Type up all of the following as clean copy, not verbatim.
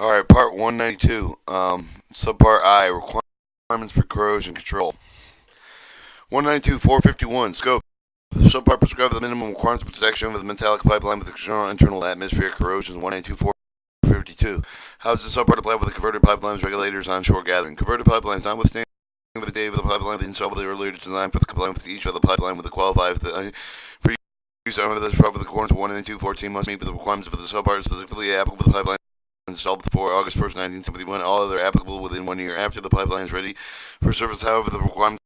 Alright, part 192. Subpart I, requirements for corrosion control. 192, 451, scope. The subpart prescribes the minimum requirements of protection of the metallic pipeline with external and internal atmospheric corrosion. 192, 452. How does the subpart apply with the converted pipelines regulators onshore gathering? Converted pipelines, notwithstanding with the date of the pipeline, the installed with the earlier design for the compliance with each of the pipeline with the qualified for use under this part with accordance to 192, 14 must meet with the requirements of the subpart specifically applicable to the pipeline installed before August 1st, 1971. All other applicable within 1 year after the pipeline is ready for service. However, the requirements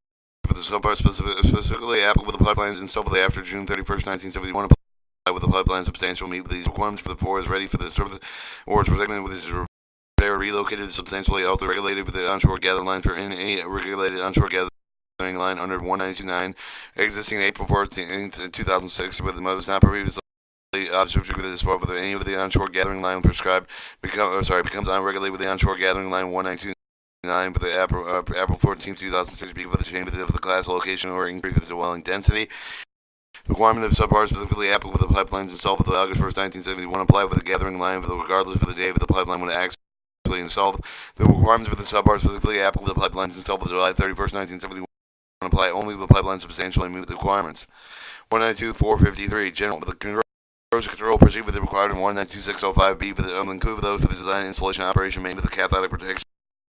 for the subpart specifically applicable to the pipelines installed after June 31st, 1971 apply with the pipeline substantial meet with these requirements for the before is ready for the service or is protected with its repair relocated substantially also regulated with the onshore gathering line for any regulated onshore gathering line under 1929 existing April 14th, 2006 with the most not previously subject with this part with any of the onshore gathering line prescribed becomes unregulated with the onshore gathering line 1929 for the April 14, 2006 because of the change of the class location or increase of dwelling density. The requirement of subpart specifically applicable with the pipelines installed with the August 1st, 1971 apply with the gathering line regardless of the date of the pipeline when it actually installed. The requirements for the subpart specifically applicable to the pipelines installed with July 31st, 1971 apply only with the pipeline substantially meet the requirements. 192, 453, general. With the corrosion control proceed with the required in 192605B for the include those for the design and installation operation made with the cathodic protection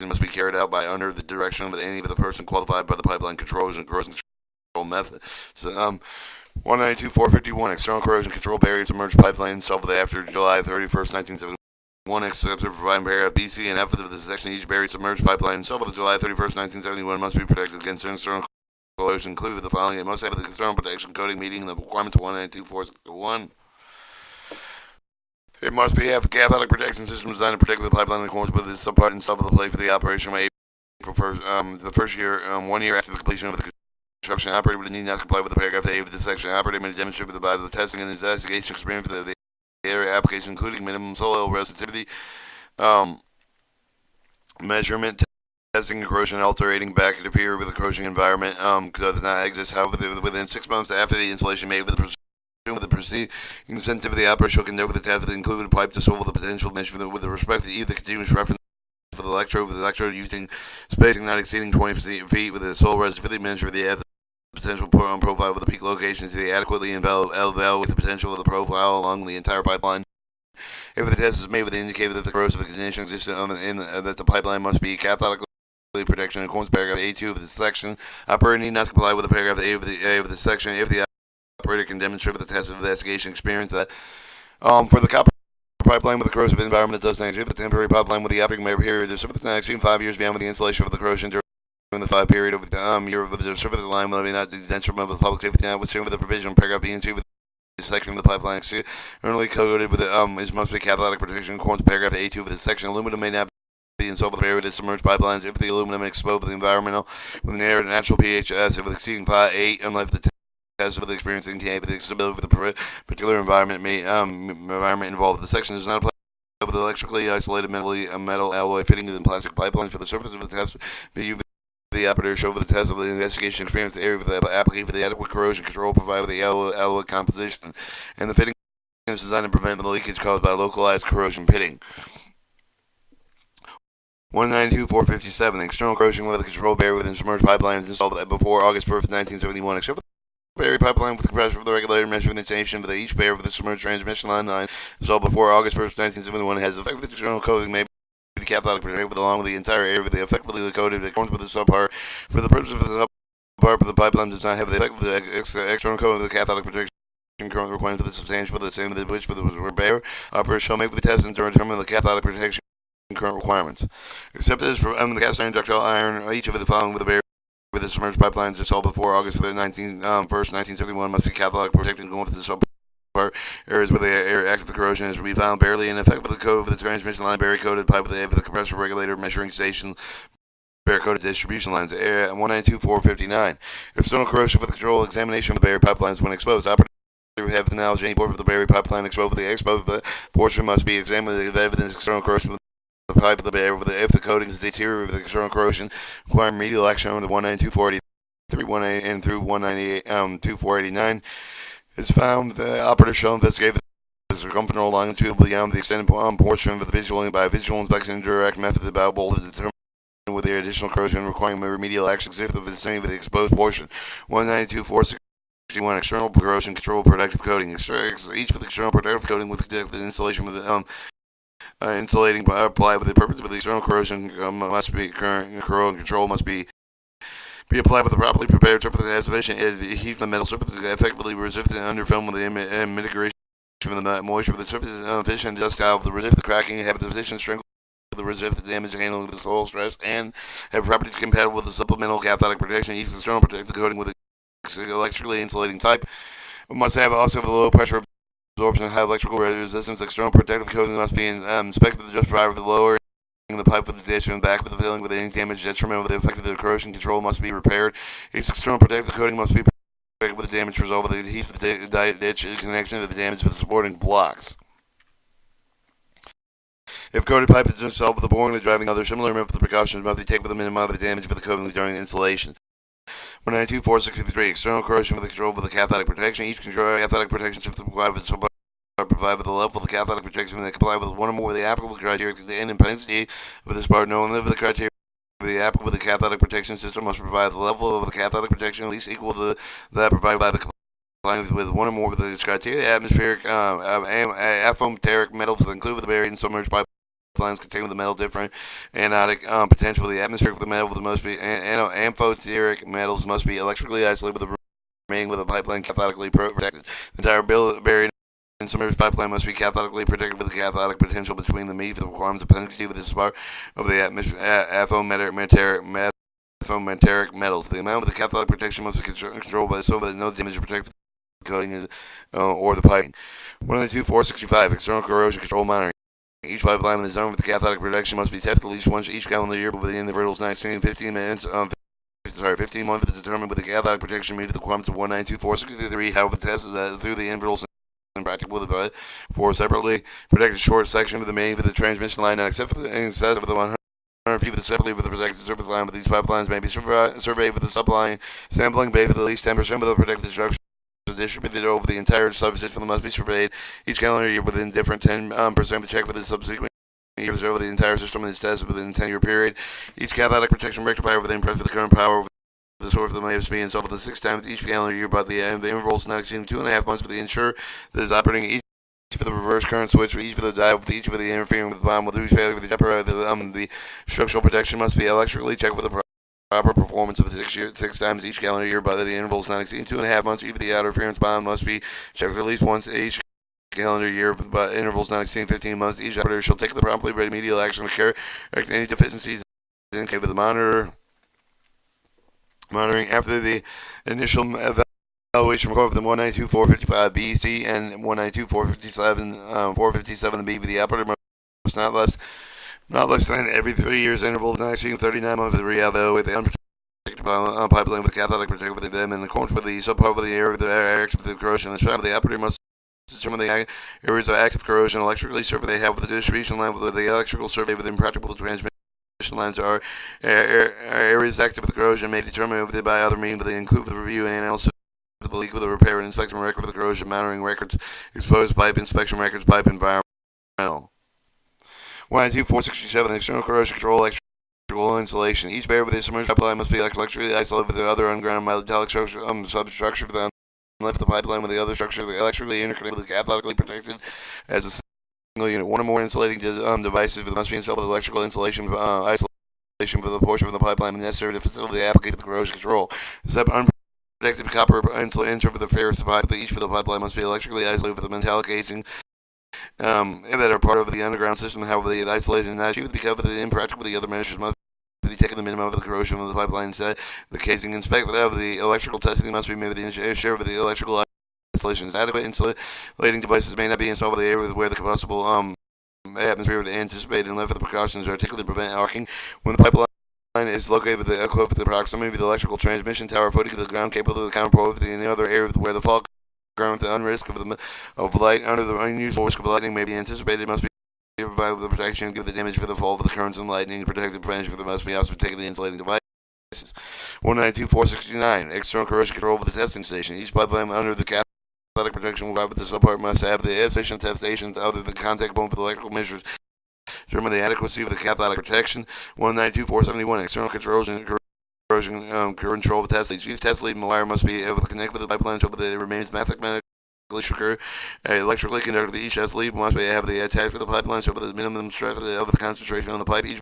must be carried out by under the direction of any of the person qualified by the pipeline corrosion control method. So, 192, 451, external corrosion control barriers submerged pipeline installed after July 31st, 1971. Except for providing paragraph B, C, and F of this section, each buried submerged pipeline installed with July 31st, 1971 must be protected against external corrosion include the following. It must have the external protection coating meeting the requirements of 192, 461. It must have a cathodic protection system designed to protect the pipeline in accordance with this subpart installed with the plate for the operation by April 1st, the first year, 1 year after the completion of the construction. Operator would need not comply with the paragraph A of this section. Operator may demonstrate by the testing and investigation experience for the area application, including minimum soil resistivity, measurement, testing corrosion alterating back to appear with the corrosion environment does not exist. However, within 6 months after the installation made with the preceding incentive of the operation shall conduct with the test that included pipe to solve the potential measurement with respect to either continuous reference for the electrode using spacing not exceeding 20 feet with the soil resistivity measure the potential profile with the peak location to adequately evaluate the potential of the profile along the entire pipeline. If the test is made with the indicator that the corrosive condition exists that the pipeline must be cathodically protection in accordance with paragraph A2 of this section, operator need not comply with the paragraph A of this section if the operator can demonstrate with the test of investigation experience that for the copper pipeline with the corrosive environment that does not exist, the temporary pipeline with the operating period is not exceeding 5 years beyond the installation of the corrosion during the 5 period of the year of the surface of the line will be not the detriment of the public safety notwithstanding with the provision of paragraph B and 2 with the section of the pipeline externally coated with it must be cathodic protection according to paragraph A2 of this section. Aluminum may not be installed with the area of submerged pipelines if the aluminum is exposed to the environmental with an air and natural pH if exceeding 8 unless the test of the experiencing with the stability of the particular environment involved. The section does not apply with electrically isolated metal alloy fittings and plastic pipelines for the surface of the test. The operator show for the test of the investigation experience the area of the application for the adequate corrosion control provided with the alloy composition, and the fitting is designed to prevent the leakage caused by localized corrosion pitting. 192, 457. External corrosion with a control barrier within submerged pipelines installed before August 1st, 1971, except for the barrier pipeline with compressor for the regulator measuring the station for each barrier with the submerged transmission line installed before August 1st, 1971 has effective external coating made cathodic protected along with the entire area with the effectively coated according with the subpart for the purpose of the subpart for the pipeline does not have the effect of the external coating of the cathodic protection current requirements for the substantial for the same with which for the repair operator shall make the test and determine the cathodic protection current requirements. Except as the cast iron, ductile iron, each of the following with the barrier with the submerged pipelines installed before August 1st, 1971 must be cathodic protected going with the subpart areas where the air active corrosion is to be found barely in effect with the code of the transmission line, barrier coated pipe with the compressor regulator measuring station, barrier coated distribution lines. 192, 459. External corrosion for the control examination of the barrier pipelines when exposed. Operator have the knowledge any portion of the barrier pipeline exposed. The exposed portion must be examined with evidence external corrosion. The pipe of the barrier if the coating is deteriorated with external corrosion, requiring remedial action under the 192, 483, and through 198, 489. Is found the operator shall investigate circumference or longitude beyond the extended portion of the visual by visual inspection and direct method about both to determine with the additional corrosion requiring remedial actions if the vicinity of the exposed portion. 192.461 external corrosion control protective coating. Each for the external protective coating with the installation with the insulating applied with the purpose of the external corrosion must be current corrosion control must be applied with a properly prepared surface that has sufficient adhesion to the metal surface that effectively resist the underfilm with the mitigation from the moisture of the surface efficient dust out the resist the cracking have the sufficient strength the resist the damage handling with the soil stress and have properties compatible with the supplemental cathodic protection. Each external protective coating with electrically insulating type must have also the low pressure absorption and high electrical resistance. External protective coating must be inspected to just provide with the lower the pipe with the ditch and back with the filling with any damage detriment with the effect of the corrosion control must be repaired. Each external protective coating must be protected with the damage resolved with the adhesive of the ditch connection to the damage with the supporting blocks. If coated pipe is installed with the boring, the driving, other similar method precautions must be taken with the minimum of the damage for the coating during installation. 192.463 external corrosion with the control with the cathodic protection. Each control cathodic protection system provided with Subpart provide with the level of the cathodic protection that comply with one or more of the applicable criteria and intensity of this part. No one of the criteria of the applicable with the cathodic protection system must provide the level of the cathodic protection at least equal to that provided by the compliance with one or more of the criteria. Atmospheric aphomateric metals included with the buried and submerged pipelines containing the metal different anionic potential. The atmospheric of the metal must be amphoteric metals must be electrically isolated with the remaining with the pipeline cathodically protected. The entire buried and submerged pipeline must be cathodically protected with the cathodic potential between the meat for the requirements of penalty with the spark of the aphomateric metals. The amount of the cathodic protection must be controlled by so that no damage or protective coating is or the piping. 192.465 external corrosion control monitoring. Each pipeline in the zone with the cathodic protection must be tested at least once each calendar year within the intervals 15 minutes. 15 months to determine with the cathodic protection meet the requirements of 192.463. However, the test is through the intervals and practical with the for separately protected short section of the main for the transmission line, not except for the excess of the 100 feet with the separately with the protected surface line. But these pipelines may be surveyed with the subline sampling bay with at least 10% of the protected structure distributed over the entire subsystem must be surveyed each calendar year within different 10% of the check for the subsequent years over the entire system is tested within a 10-year period. Each cathodic protection rectifier within press for the current power of the source of the may be installed for the 6 times each calendar year, but the intervals not exceeding 2.5 months for the ensure that is operating each for the reverse current switch, each for the dial, each for the interfering with the bomb, with whose failure with the temporary the structural protection must be electrically checked with the proper performance of the 6 times each calendar year, but the intervals not exceeding 2.5 months. Even the interference bomb must be checked at least once each calendar year, but intervals not exceeding 15 months. Each operator shall take the promptly remedial action to correct any deficiencies indicated with the monitoring after the initial evaluation recorded with the 192.455 BC and 192.457 B. The operator must not less than every 3 years interval, not exceeding 39 months of the reevaluate the unprotected pipeline with cathodic protected with them in accordance with the subpart with the area of the active corrosion. The shot of the operator must determine the areas of active corrosion electrically survey they have with the distribution line with the electrical survey within practical transmission lines are areas active with corrosion may determine by other means, but they include the review and analysis of the leak with the repair and inspection record of the corrosion monitoring records, exposed pipe inspection records, pipe environmental. 192.467 external corrosion control electrical insulation. Each barrier with a submerged pipeline must be electrically isolated with the other underground metallic substructure for the left the pipeline with the other structure electrically interconnected with cathodically protected as a single unit. One or more insulating devices must be installed with electrical insulation isolation for the portion of the pipeline necessary to facilitate the application of the corrosion control. Unprotected copper insulator for the ferrous pipe. Each for the pipeline must be electrically isolated with the metallic casing that are part of the underground system. However, the isolation is not achieved because of the impractical. The other measures must be taken the minimum of the corrosion of the pipeline set. The casing inspected of the electrical testing must be made with the ensure that the electrical isolation is adequate. Insulating devices may not be installed with the area where the combustible atmosphere would anticipate and live for the precautions are taken to prevent arcing. When the pipeline is located with the close to the proximity of the electrical transmission tower, footing to the ground capable of the counterpole in the other area where the fault ground with the unrisk of light under the unused force of lightning may be anticipated must be provided with the protection give the damage for the fall of the currents and lightning protective prevention for the must be also taken the insulating devices. 192.469 external corrosion control of the testing station. Each pipeline under the cathodic cathodic protection will provide with the subpart must have the station attestations other than contact point for the electrical measures determine the adequacy of the cathodic protection. 192.471 external controls and control of the test leads. Each test lead wire must be able to connect with the pipeline so that it remains mathematically secure. Electrically conducted. Each test lead must have the attached with the pipeline so that the minimum stress of the concentration on the pipe. Each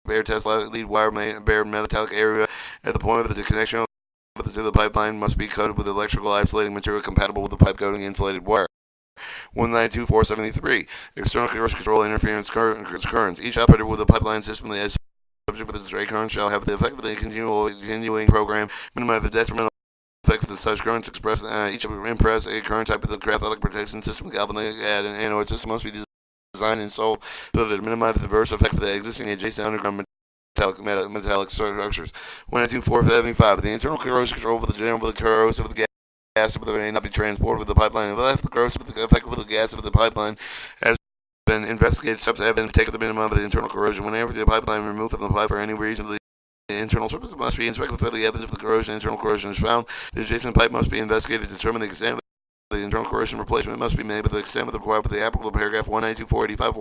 bare test lead wire may bear metallic area at the point of the connection to the pipeline must be coated with electrical isolating material compatible with the pipe coating insulated wire. 192.473 external control interference currents. Each operator with a pipeline system that is subject with the stray current shall have the effect of the continuing program minimize the detrimental effects of such currents expressed. Each impress a current type of the cathodic protection system, galvanic and anode system must be designed and sold so that it minimizes the adverse effect of the existing adjacent underground metallic structures. 192.475 the internal corrosion control for the general of the corrosive of the gas may not be transported with the pipeline. If the corrosive effect of the gas of the pipeline has been investigated, steps have been taken to minimum of the internal corrosion. Whenever the pipeline is removed from the pipe for any reason, the internal surface must be inspected for the evidence of the corrosion. Internal corrosion is found. The adjacent pipe must be investigated to determine the extent of the internal corrosion. Replacement must be made with the extent of the required for the applicable paragraph 192.485.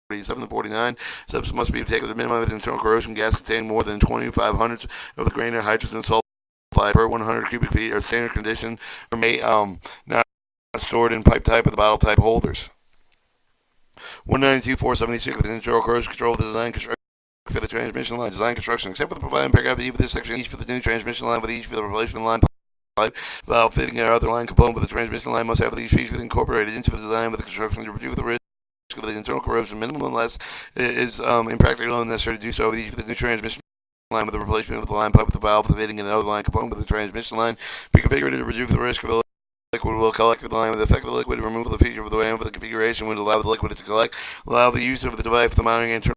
47 to 49. Steps must be taken to minimum of the internal corrosion. Gas containing more than 25 hundredths of the grain of hydrogen sulfide per 100 cubic feet are standard condition or may not stored in pipe type or the bottle type holders. 192.476 the internal corrosion control of the design construction for the transmission line. Design construction except for the providing paragraph E for this section, each for the new transmission line with each for the replacement line pipe, valve fitting and other line component with the transmission line must have these features incorporated into the design with the construction to reduce the risk of the internal corrosion minimum unless it is impractical and necessary to do so. Each for the new transmission line with the replacement of the line pipe with the valve, the fitting and another line component with the transmission line be configured to reduce the risk of the liquid will collect the line with the effect of the liquid. Remove the feature of the way of the configuration would allow the liquid to collect. Allow the use of the device for the monitoring internal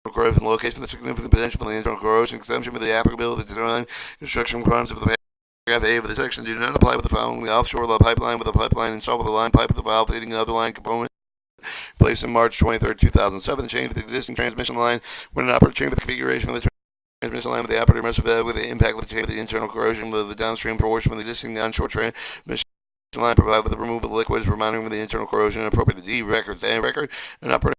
corrosion location, the significant potential for the internal corrosion exemption with the applicability to design construction requirements of the paragraph A of the section do not apply with the following: the offshore pipeline with a pipeline installed with the line pipe with the valve, fitting and other line component placed in March 23, 2007. Change with the existing transmission line when an operator change with the configuration of the transmission line with the operator must have with the impact with the change of the internal corrosion with the downstream portion of the existing onshore transmission line provide with the removal of the liquids for monitoring with the internal corrosion and appropriate D records and record. An operator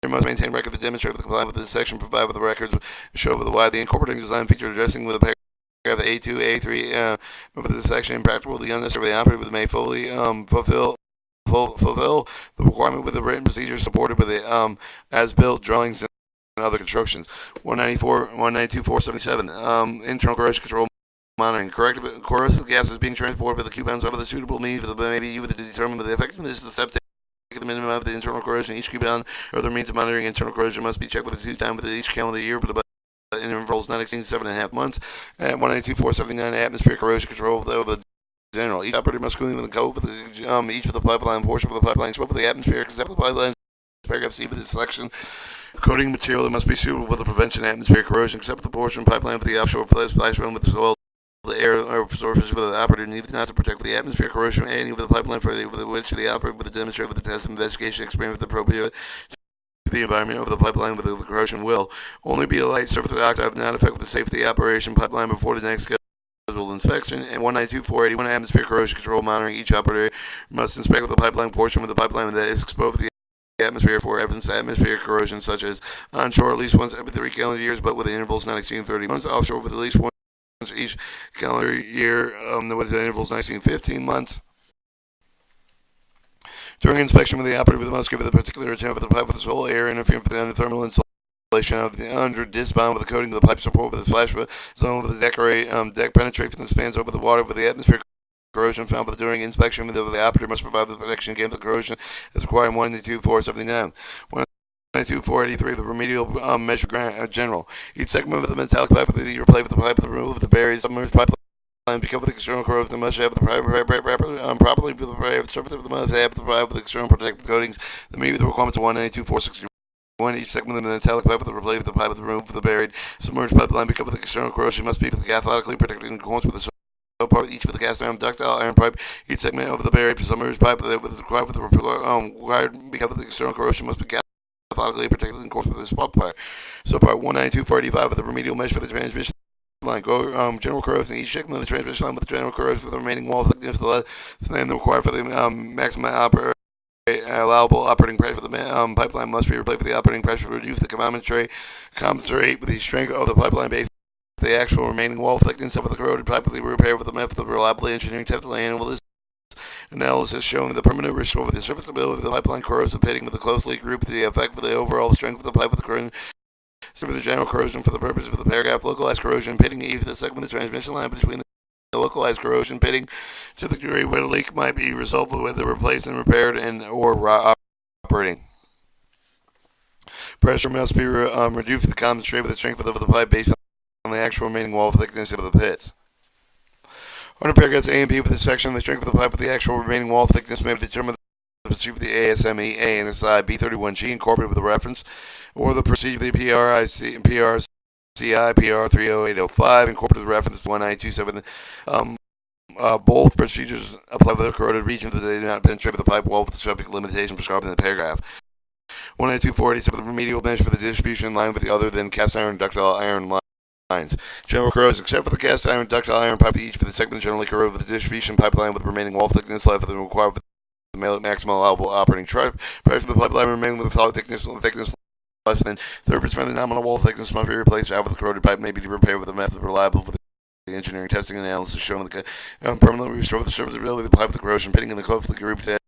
must maintain record that demonstrate the compliance with this section. Provide with the records show with the wide the incorporating design feature addressing with the paragraph A2, A3 with this section impractical. The unnecessary operator may fully fulfill the requirement with the written procedures supported with the as-built drawings and other constructions. 192.477 internal corrosion control monitoring. Corrosive gases being transported with the coupons over the suitable means that may be used to determine the effectiveness of the step the minimum of the internal corrosion. Each coupon or other means of monitoring internal corrosion must be checked with a 2 times with each calendar year, but in intervals not exceeding 7.5 months. At 192.479 atmospheric corrosion control of the general. Each operator must clean with the code with each of the pipeline portion of the pipeline scope of the atmosphere except for the pipeline. Paragraph C for this section. Coating material that must be suitable for the prevention of atmospheric corrosion except for the portion pipeline for the offshore splash run with the soil. The air or surface for the operator needs not to protect the atmosphere corrosion and any of the pipeline for which the operator would demonstrate with the test and investigation experience with the appropriate the environment of the pipeline with the corrosion will only be a light surface oxide not affect the safety of the operation pipeline before the next scheduled inspection. And 192.481 atmosphere corrosion control monitoring. Each operator must inspect the pipeline portion of the pipeline that is exposed to the atmosphere for evidence of atmospheric corrosion such as onshore at least once every 3 calendar years but with intervals not exceeding 30 months, offshore with at least once each calendar year with intervals not exceeding 15 months. During inspection with the operator must give the particular attempt with the pipe with the sole air interfering with the thermal insulation of the under disbound with the coating of the pipe support with the splash zone with the deck penetrate from the spans over the water with the atmospheric corrosion found during inspection with the operator must provide the protection against the corrosion as required in 192.479. 192.483 the remedial measure general. Each segment of the metallic pipe with the replaced with the pipe with the remove of the buried submerged pipe to cover the external corrosion must have the properly with the surface of the must have the with the external protective coatings that meet the requirements of 192.461. Each segment of the metallic pipe with the replaced with the pipe with the remove of the buried submerged pipeline be covered with the external corrosion must be cathodically protected in accordance with the part each with the cast iron ductile iron pipe. Each segment of the buried submerged pipe with the required with the required because of the external corrosion must be cathodically protected in accordance with the Subpart. Subpart 192.485 with the remedial measure for the transmission line. General corrosion. Each segment of the transmission line with the general corrosion for the remaining wall thickness for the land required for the maximum allowable operating pressure for the pipeline must be replaced with the operating pressure to reduce the compensate with the strength of the pipeline base. The actual remaining wall thickness of the corroded pipe will be repaired with the method of reliably engineering test land. This analysis showing the permanent restore of the serviceability of the pipeline corrosive pitting with a close leak group to the effect of the overall strength of the pipe with the corrosion. For the general corrosion for the purpose of the paragraph, localized corrosion pitting either the segment of the transmission line between the localized corrosion pitting to the degree where the leak might be resolved with whether replaced and repaired and or operating. Pressure must be reduced to compensate with the strength of the pipe based on the actual remaining wall thickness of the pits. Under paragraphs A and B with the section, the strength of the pipe with the actual remaining wall thickness may be determined the procedure of the ASME A and SI B31G incorporated with the reference, or the procedure of the PRCI PR 30805 incorporated with the reference 1927. Both procedures apply to the corroded region that they do not penetrate the pipe wall with the subject limitation prescribed in the paragraph. 192.47 the remedial measure for the distribution line with the other than cast iron ductile iron lines. General corrosion, except for the cast iron ductile iron pipe, each for the segment generally corroded with the distribution pipeline with the remaining wall thickness left than required with the maximum allowable operating pressure for the pipeline remaining with the solid thickness less than 30% of the nominal wall thickness must be replaced after the corroded pipe may be repaired with a method reliable for the engineering testing and analysis showing the permanently restore the serviceability of the pipe with the corrosion pitting in the close of the group to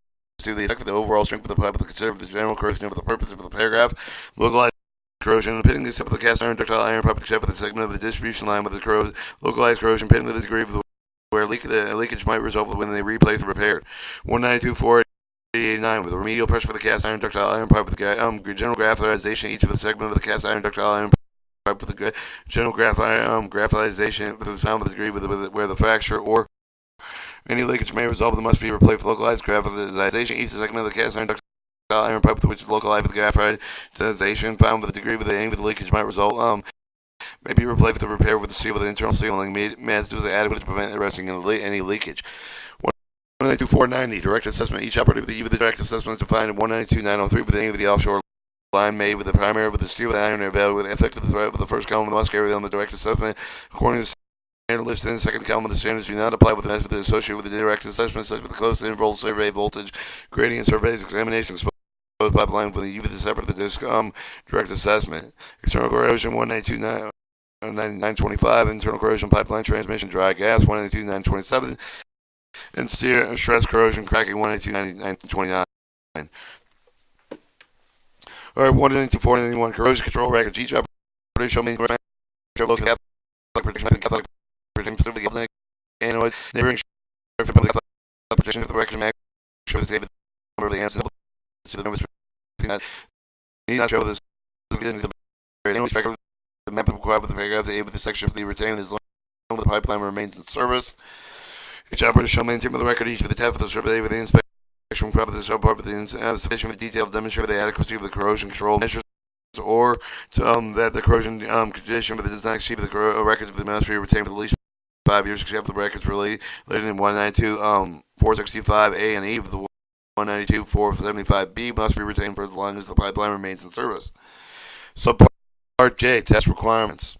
the effect of the overall strength of the pipe with the considered the general corrosion for the purpose of the paragraph. Localized corrosion pitting except for the cast iron ductile iron pipe except for the segment of the distribution line with the localized corrosion pitting to the degree of where leakage might result when they replaced and repaired. 192.489 with a remedial pressure for the cast iron ductile iron pipe with the general graphitization each of the segment of the cast iron ductile iron pipe with the general graphitization with the sound with the degree where the fracture or any leakage may resolve that must be replaced with localized graphitization each segment of the cast iron ductile iron pipe with which is localized with graphitization found with the degree with the aim of the leakage might result may be replaced with the repair with the seal with the internal sealing method is adequate to prevent arresting any leakage. 192.490 direct assessment. Each operative with the direct assessment is defined in 192.903 with the aim of the offshore line made with the primary with the steel with the iron available with the effect of the threat with the first column must carry on the direct assessment according to the standard listed in the second column of the standards do not apply with the method associated with the direct assessment such as the close interval survey voltage gradient surveys examination exposed pipeline with the UV separate the disc direct assessment. External corrosion 192.925 internal corrosion pipeline transmission dry gas 192.927 and stress corrosion cracking 192.929. All right, 192.491 corrosion control records. Each operator shall maintain local Catholic protection facility and neighboring protection of the record and show the number of the answer to the numbers need not show this the map required with the paragraph the aid with the section for the retained as long as the pipeline remains in service. Each operator shall maintain with the record each for the test of the survey with the inspection required with the subpart with the sufficient detail to demonstrate the adequacy of the corrosion control measures or that the corrosion condition but does not exceed the records of the must be retained for at least 5 years except the records related in 192.465 A and E of the 192.475 B must be retained for as long as the pipeline remains in service. Subpart J, test requirements.